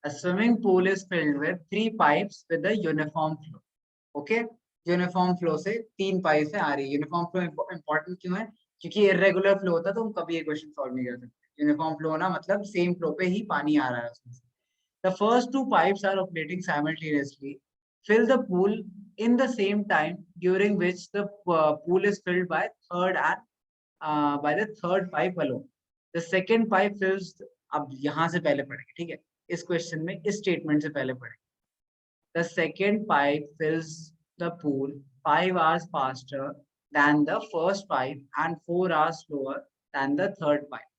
A swimming pool is filled with 3 pipes with a uniform flow. Okay, uniform flow से 3 pipe से आ रही है. Uniform flow important क्यों है? क्योंकि इरेगुलर फ्लो होता तो हम कभी ये क्वेश्चन सॉल्व नहीं कर सकते. यूनिफॉर्म फ्लो ना मतलब सेम फ्लो पे ही पानी आ रहा है उसमें से. The first 2 pipes are operating simultaneously. Fill the pool in the same time during which the pool is filled by by the third pipe alone. The second pipe fills. अब यहाँ से पहले पढ़ेंगे, ठीक है? इस क्वेश्चन में इस स्टेटमेंट से पहले पढ़ेंगे. The second pipe fills the pool 5 hours faster than the first pipe and 4 hours slower than the third pipe.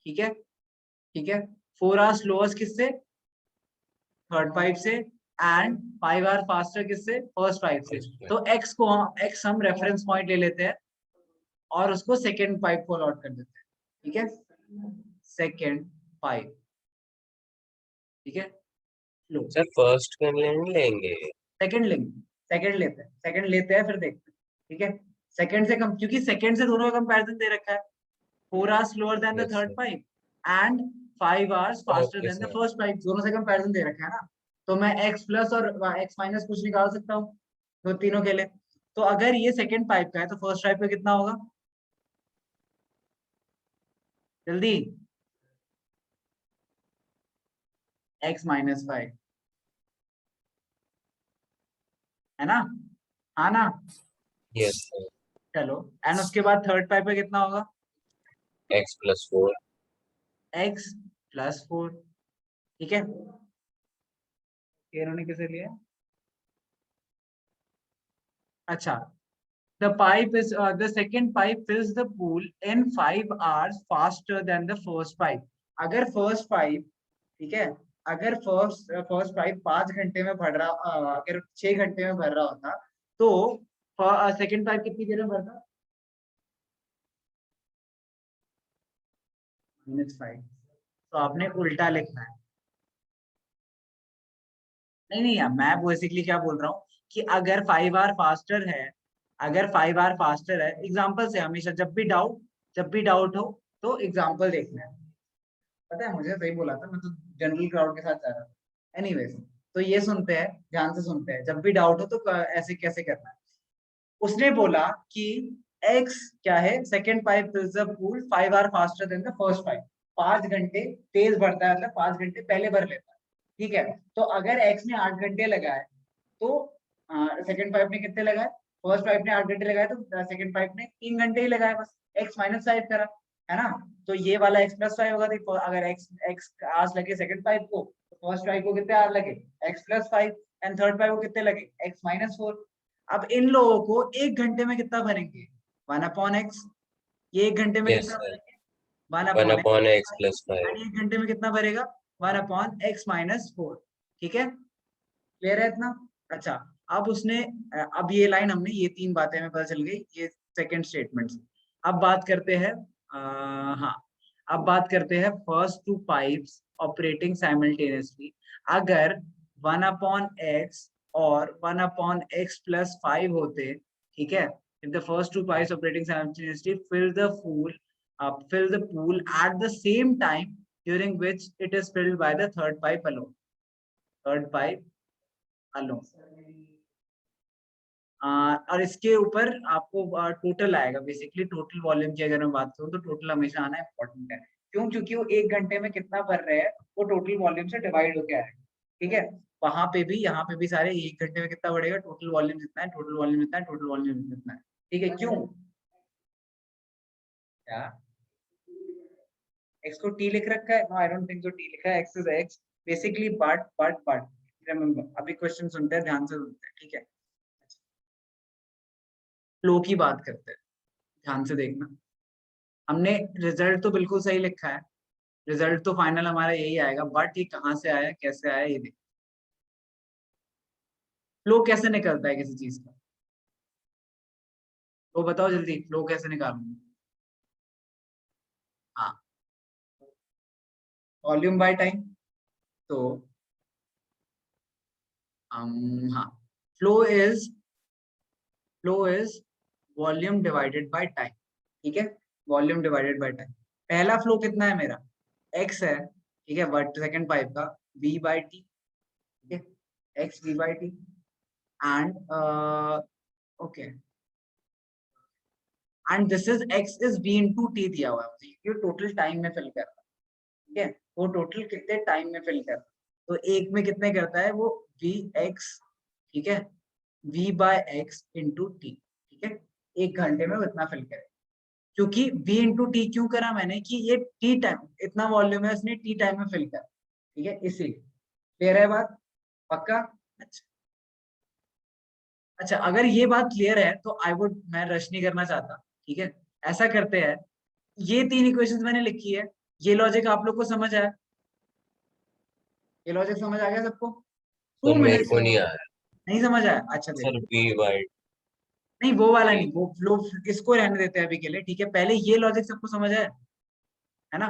ठीक है, ठीक है. 4 hours slower किससे? थर्ड पाइप से. एंड 5 hours फास्टर किससे? फर्स्ट पाइप से. तो x हम रेफरेंस पॉइंट ले लेते हैं और उसको सेकेंड पाइप को अलॉट कर देते हैं. ठीक है, सेकेंड पाइप. ठीक है, लो सर फर्स्ट का नहीं लेंगे, सेकंड लेंगे. सेकंड लेते हैं फिर देखते हैं. ठीक है, सेकंड से कम, क्योंकि सेकंड से दोनों का कंपैरिजन दे रखा है. 4 hours slower than the third pipe and 5 hours faster than the first pipe. दोनों से कंपैरिजन दे रखा है ना, तो मैं x प्लस और x माइनस कुछ निकाल सकता हूँ तो तीनों के लिए. तो अगर ये सेकंड पाइप का है तो फर्स्ट पाइप का कितना होगा? जल्दी, x माइनस 5 है ना? हाँ ना? Yes sir. चलो, एंड उसके बाद थर्ड पाइप का कितना होगा? x + 4. x + 4. ठीक है, इन्होंने किसे लिया? अच्छा, the second pipe fills the pool in 5 hours faster than the first pipe. अगर फर्स्ट पाइप, ठीक है, अगर फर्स्ट पाइप 5 घंटे में भर रहा, अगर 6 घंटे में भर रहा होता तो सेकंड पाइप कितनी देर में भरता? -5. तो आपने उल्टा लिखना है. नहीं यार, मैं बेसिकली क्या बोल रहा हूँ कि अगर 5 hour फास्टर है, अगर 5 hour फास्टर है, एग्जांपल से हमेशा जब भी डाउट हो तो एग्जांपल देखना है. पता है, मुझे सही बोला था, मैं तो जनरल क्राउड के साथ जा रहा था. एनीवेज, तो ये सुनते हैं, ध्यान से सुनते हैं. जब भी डाउट हो तो ऐसे कैसे करना है. उसने बोला कि x क्या है? Second pipe फिल्स the pool 5 hour faster than the first pipe. 5 घंटे तेज भरता है, मतलब 5 घंटे पहले भर लेता है. ठीक है, तो अगर x ने 8 घंटे लगाए तो सेकंड पाइप ने कितने लगाए? फर्स्ट पाइप ने 8 घंटे लगाए तो सेकंड पाइप ने 3 घंटे ही लगाए बस. x -5 करा है ना, तो ये वाला x + 5 होगा. तो अगर x आवर्स लगे सेकंड पाइप को, तो फर्स्ट पाइप को कितने आवर लगे? x + 5. एंड थर्ड पाइप को कितने लगे? x -4. अब इन लोगों को 1 घंटे में कितना भरेंगे? 1/x. ये 1 घंटे में यस कितना सर. भरेंगे? 1/x 1/x. + 5. एंड 1 घंटे में कितना भरेगा? 1/x - 4. ठीक है, क्लियर है इतना? अच्छा, अब उसने, अब ये लाइन हमने, ये 3 बातें हमें पता चल गई ये सेकंड स्टेटमेंट से. अब बात करते हैं, हाँ, अब बात करते हैं फर्स्ट 2 पाइप्स ऑपरेटिंग साइमल्टेनियसली. अगर 1/x और 1/x + 5 होते, ठीक है, if the first 2 pipes operating simultaneously fill the pool at the same time during which it is filled by the third pipe alone. और इसके ऊपर आपको टोटल आएगा. बेसिकली टोटल वॉल्यूम की अगर मैं बात करूँ तो टोटल हमेशा आना इंपॉर्टेंट है. क्यों? क्योंकि वो 1 घंटे में कितना भर रहे हैं वो टोटल वॉल्यूम से डिवाइड होके आएगा. ठीक है, वहां पे भी यहाँ पे भी सारे 1 घंटे में कितना बढ़ेगा? टोटल वॉल्यूम जितना है, टोटल वॉल्यूम जितना है, टोटल वॉल्यूम जितना है. ठीक है, क्यों? क्या x को t लिख रखा है? No, I don't think so. t लिखा है, x is x basically. But remember, अभी क्वेश्चन सुनते हैं, ध्यान से सुनते हैं. ठीक है, फ्लो की बात करते हैं, ध्यान से देखना. हमने रिजल्ट तो बिल्कुल सही लिखा है, रिजल्ट तो फाइनल हमारा यही आएगा, बट ये कहाँ से आया, कैसे आया, ये देख. फ्लो कैसे निकलता है किसी चीज का? तो बताओ जल्दी, फ्लो कैसे निकालूंगा? हाँ, वॉल्यूम बाय टाइम. तो हाँ, flow is volume divided by time. ठीक है, वॉल्यूम डिवाइडेड बाय टाइम. पहला फ्लो कितना है मेरा? x है, ठीक है, बट सेकंड पाइप का v by t, okay, x v by t, and okay, and this is x is v into t दिया हुआ है मुझे, ये टोटल टाइम में फिल कर रहा है, ठीक है, वो टोटल कितने टाइम में फिल कर रहा है, तो एक में कितने करता है वो v x, ठीक है, v by x into t, ठीक है, एक घंटे में वो इतना फिल करे, क्योंकि v into t क्यों करा मैंने कि ये t टाइम इतना वॉल्यूम है उसने t टाइम में फिल करा, ठीक है, इसीलिए। क्लियर है बात, पक्का? अच्छा अच्छा, अगर ये बात क्लियर है तो मैं रश नहीं करना चाहता, ठीक है, ऐसा करते हैं, ये तीन इक्वेशंस मैंने लिखी है, ये लॉजिक आप लोग को समझ आया, ये लॉजिक समझ आ गया सबको? सर 2 मेरे मिनट्स को नहीं आ रहा नहीं समझ आया? अच्छा सर, देखो, v by नहीं वो वाला t। नहीं, वो फ्लो इसको रहने देते हैं अभी के लिए, ठीक है, पहले ये लॉजिक सबको समझ आया है ना,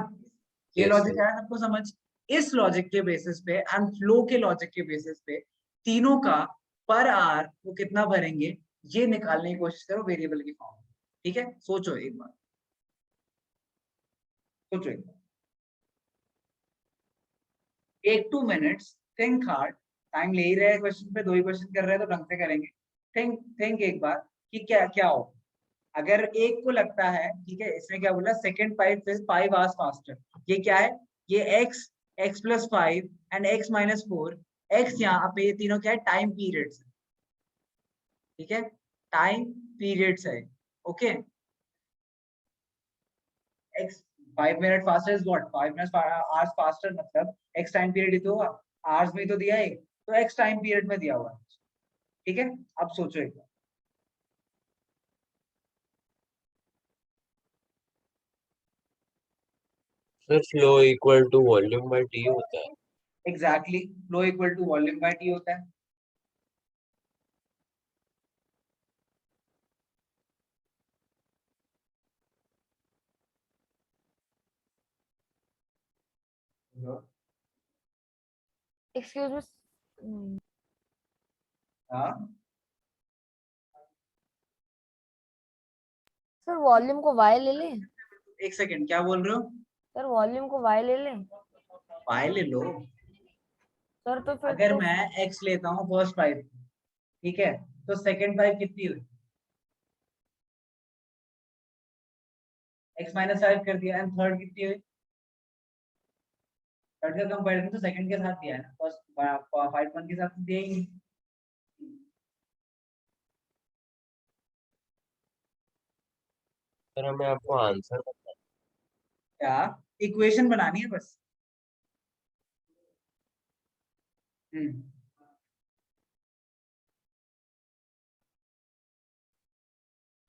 ये यस लॉजिक सर। आया सबको समझ? इस लॉजिक के बेसिस पे एंड फ्लो के लॉजिक के बेसिस पे तीनों का पर आवर वो कितना भरेंगे ये निकालने की कोशिश करो वेरिएबल की फॉर्म में, ठीक है, सोचो एक बार, सोचो एक बार, एक 2 मिनट्स, थिंक हार्ड, टाइम ले ही रहे हैं क्वेश्चन पे, 2 ही क्वेश्चन कर रहे हैं तो ढंग से करेंगे, थिंक थिंक एक बार कि क्या क्या हो, अगर एक को लगता है, ठीक है, इसमें क्या बोला, सेकंड 5 आवर्स फास्टर, ये क्या है, ये x plus 5 and x minus 4, x यहाँ पे ये तीनों क्या है, टाइम पीरियड्स, ठीक है, टाइम पीरियड्स है, okay, x 5 minute faster is what, 5 minute hours faster, मतलब x टाइम पीरियड ही तो होगा, आवर्स में ही तो दिया है, तो x टाइम पीरियड में दिया हुआ है, ठीक है, अब सोचो एक बार, sir flow equal to volume by T होता है। Exactly, flow equal to volume by T होता है, एक्सक्यूज मी। हाँ, सर वॉल्यूम को वाई ले लें? एक सेकंड, क्या बोल रहे हो? सर वॉल्यूम को वाई ले लें? पाई ले लो, सर तो फिर अगर तो मैं x लेता हूँ फर्स्ट 5, ठीक है, तो सेकंड 5 कितनी हुई, x माइनस 5 कर दिया, एंड थर्ड कितनी हुई, थर्ड का कंपैरिजन तो सेकंड के साथ दिया है ना, फर्स्ट 5 1 के साथ तो दिया ही नहीं। सर हमें आपको आंसर बताना क्या, इक्वेशन बनानी है बस, हम्म,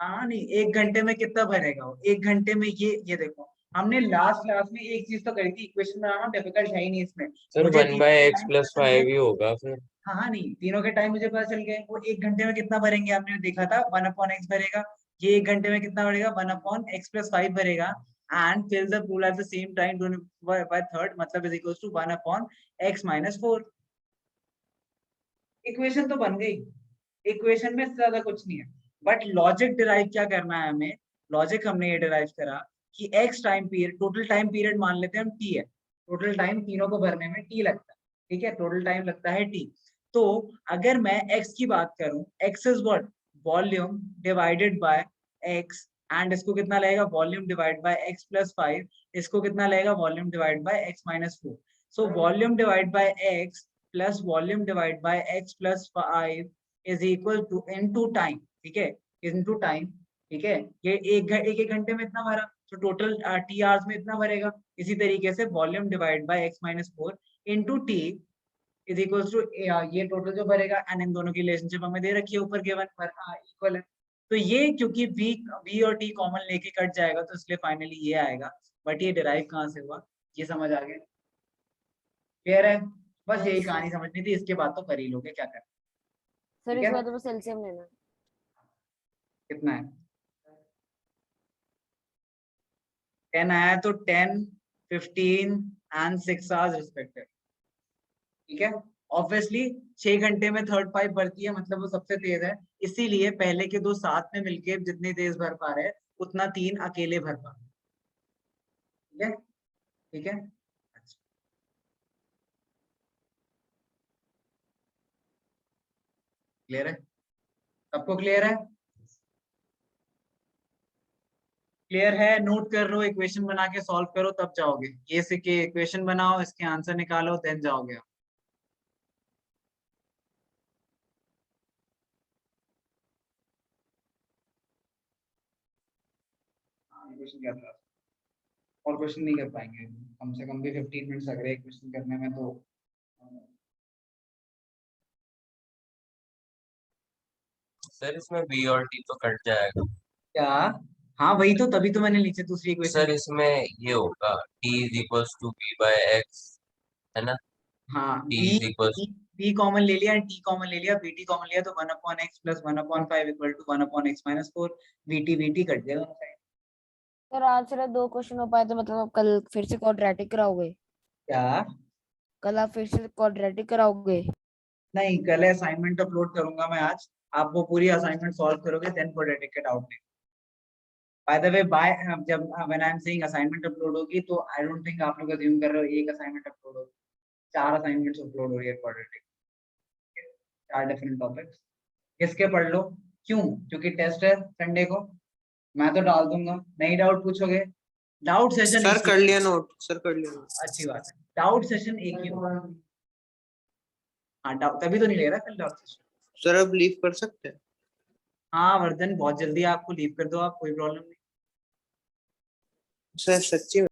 हाँ नहीं, एक घंटे में कितना भरेगा वो, एक घंटे में ये देखो, हमने लास्ट क्लास में एक चीज तो करी थी, इक्वेशन बनाना डिफिकल्ट है ही नहीं इसमें, सर, मुझे 1 बाय तीनों के एक्स टाइम प्लस पता चल गए, 5 ही होगा फिर। हाँ हाँ नहीं, तीनों के टाइम मुझे पता चल गए, वो एक घंटे में कितना भरेंगे आपने देखा था, 1/x भरेगा, ये एक घंटे में कितना भरेगा, 1/x+5 भरेगा, and fill the pool at the same time by third, मतलब is equals to 1/x-4, equation तो बन गई, इक्वेशन में ज्यादा कुछ नहीं है, बट लॉजिक डिराइव क्या करना है हमें, लॉजिक हमने ये डिराइव करा कि x time period, total time period मान लेते हैं हम t है, टोटल टाइम तीनों को भरने में t लगता है, ठीक है, टोटल टाइम लगता है t, तो अगर मैं x की बात करूं, x is what, volume divided by x, and इसको कितना लगेगा, volume divide by x plus 5, इसको कितना लगेगा, volume divide by x minus 4, so volume divide by x plus volume divide by x plus 5 is equal to into time, ठीक है, into time, ठीक है, ये एक घंटे में इतना भरा, तो टोटल टी आवर्स में इतना भरेगा, इसी तरीके से volume divide by x minus 4 into T is equal to ये टोटल जो भरेगा, एंड इन दोनों की रिलेशनशिप हमें दे रखी है ऊपर गिवन पर इक्वल है, तो ये क्योंकि v और t कॉमन लेके कट जाएगा तो इसलिए फाइनली ये आएगा, बट ये डिराइव कहाँ से हुआ, ये समझ आ गया, क्लियर है, बस यही कहानी समझनी थी, इसके बाद तो कर ही लोगे, क्या करना, सर ठीक इस है, बार तो बस एलसीएम लेना है। कितना है, 10 आया तो 10 15 एंड 6 आवर्स रिस्पेक्टिव, ठीक है, ऑब्वियसली 6 घंटे में थर्ड पाइप भरती है, मतलब वो सबसे तेज है, इसीलिए पहले के दो साथ में मिलके जितनी तेज भर पा रहे हैं उतना तीन अकेले भर पा रहे हैं, ठीक है, ठीक है, अच्छा, क्लियर है? सबको क्लियर है? क्लियर है? नोट कर लो, इक्वेशन बना के सॉल्व करो तब जाओगे। ये से के इक्वेशन बनाओ, इसके आंसर निकालो, देन जाओगे आप। क्वेश्चन क्या था? और क्वेश्चन नहीं कर पाएंगे, कम से कम भी 15 मिनट्स लग रहे हैं क्वेश्चन करने में तो। सर इसमें बी और टी तो कट जाएगा। क्या? हाँ वही तो, तभी तो मैंने नीचे दूसरी इक्वेशन सर लिखी। इसमें ये होगा T is equals to B by X, है ना? हाँ, T is equals B common ले लिया, टी कॉमन ले लिया, बीटी कॉमन लिया तो 1/x plus 1/5 equal to 1/x minus 4। VT cut गया दोनों साइड। सर आज सिर्फ 2 क्वेश्चन हो पाए तो मतलब आप कल फिर से क्वाड्रेटिक कराओगे? क्या? कल आप फिर से क्वाड्रेटिक कराओगे? नहीं, कल असाइनमेंट अपलोड करूंगा मैं आज। आप वो पूरी असाइनमेंट सॉल्व करोगे, देन क्वाड्रेटिक का डाउट नहीं। बाय द वे, बाय जब when I am saying assignment upload होगी तो आई डोंट थिंक आप लोग अज्यूम कर रहे हो एक असाइनमेंट अपलोड होगी। 4 असाइनमेंट्स अपलोड हो रही है क्वाड्रेटिक, 4 डिफरेंट टॉपिक्स। किसके पढ़ लो? क्यों? क्योंकि टेस्ट है संडे को। मैं तो डाल दूंगा, नहीं डाउट पूछोगे। डाउट सेशन सर एक कर ही लिया नोट, सर कर लिया नोट। अच्छी बात है, डाउट सेशन एक ही होगा। हाँ, डाउट तभी तो नहीं ले रहा कल डाउट सेशन। सर अब लीव कर सकते हैं? हाँ वर्धन, बहुत जल्दी आपको लीव कर दो आप, कोई प्रॉब्लम नहीं। सर सच्ची में?